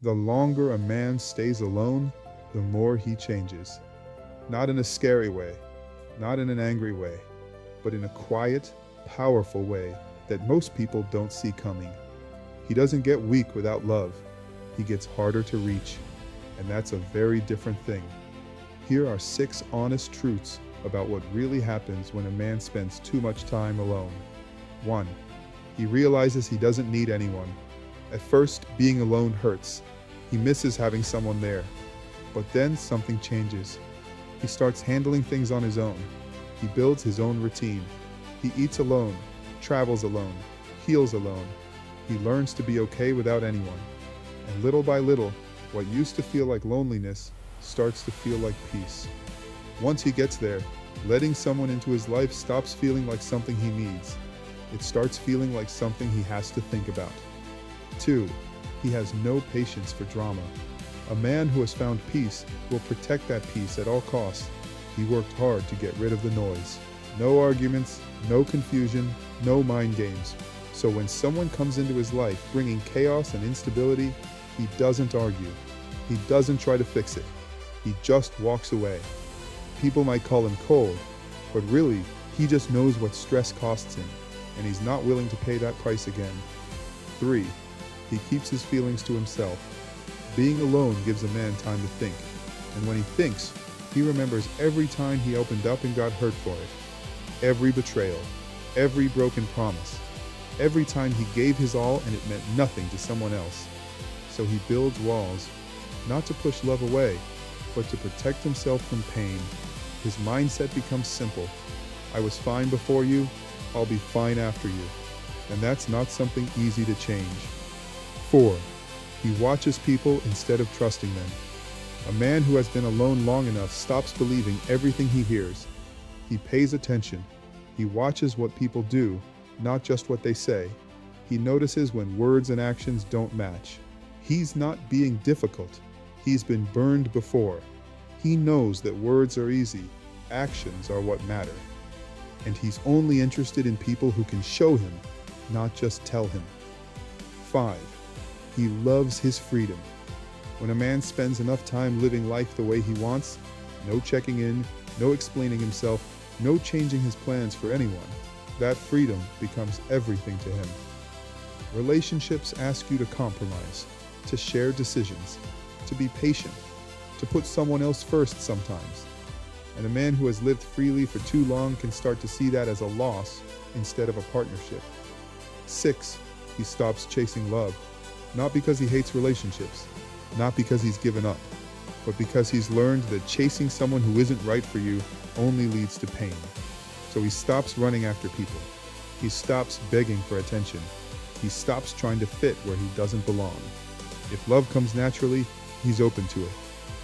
The longer a man stays alone, the more he changes. Not in a scary way, not in an angry way, but in a quiet, powerful way that most people don't see coming. He doesn't get weak without love. He gets harder to reach, and that's a very different thing. Here are 6 honest truths about what really happens when a man spends too much time alone. 1. He realizes he doesn't need anyone. At first, being alone hurts. He misses having someone there. But then something changes. He starts handling things on his own. He builds his own routine. He eats alone, travels alone, heals alone. He learns to be okay without anyone. And little by little, what used to feel like loneliness starts to feel like peace. Once he gets there, letting someone into his life stops feeling like something he needs. It starts feeling like something he has to think about. 2. He has no patience for drama. A man who has found peace will protect that peace at all costs. He worked hard to get rid of the noise. No arguments, no confusion, no mind games. So when someone comes into his life bringing chaos and instability, he doesn't argue. He doesn't try to fix it. He just walks away. People might call him cold, but really, he just knows what stress costs him, and he's not willing to pay that price again. 3. He keeps his feelings to himself. Being alone gives a man time to think, and when he thinks, he remembers every time he opened up and got hurt for it. Every betrayal, every broken promise, every time he gave his all and it meant nothing to someone else. So he builds walls, not to push love away, but to protect himself from pain. His mindset becomes simple. I was fine before you, I'll be fine after you. And that's not something easy to change. 4. He watches people instead of trusting them. A man who has been alone long enough stops believing everything he hears. He pays attention. He watches what people do, not just what they say. He notices when words and actions don't match. He's not being difficult. He's been burned before. He knows that words are easy, actions are what matter. And he's only interested in people who can show him, not just tell him. 5. He loves his freedom. When a man spends enough time living life the way he wants, no checking in, no explaining himself, no changing his plans for anyone, that freedom becomes everything to him. Relationships ask you to compromise, to share decisions, to be patient, to put someone else first sometimes. And a man who has lived freely for too long can start to see that as a loss instead of a partnership. 6. He stops chasing love, not because he hates relationships, not because he's given up, but because he's learned that chasing someone who isn't right for you only leads to pain. So he stops running after people. He stops begging for attention. He stops trying to fit where he doesn't belong. If love comes naturally, he's open to it.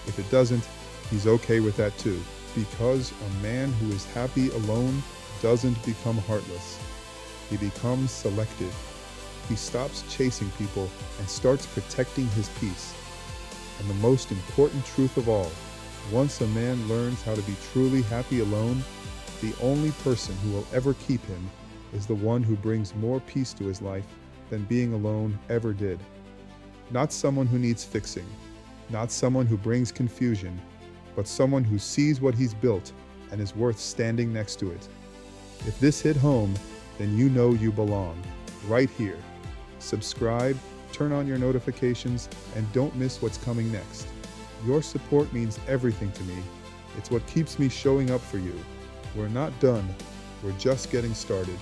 If it doesn't, he's okay with that too. Because a man who is happy alone doesn't become heartless. He becomes selective. He stops chasing people and starts protecting his peace. And the most important truth of all, once a man learns how to be truly happy alone, the only person who will ever keep him is the one who brings more peace to his life than being alone ever did. Not someone who needs fixing, not someone who brings confusion, but someone who sees what he's built and is worth standing next to it. If this hit home, then you know you belong, right here. Subscribe, turn on your notifications, and don't miss what's coming next. Your support means everything to me. It's what keeps me showing up for you. We're not done, we're just getting started.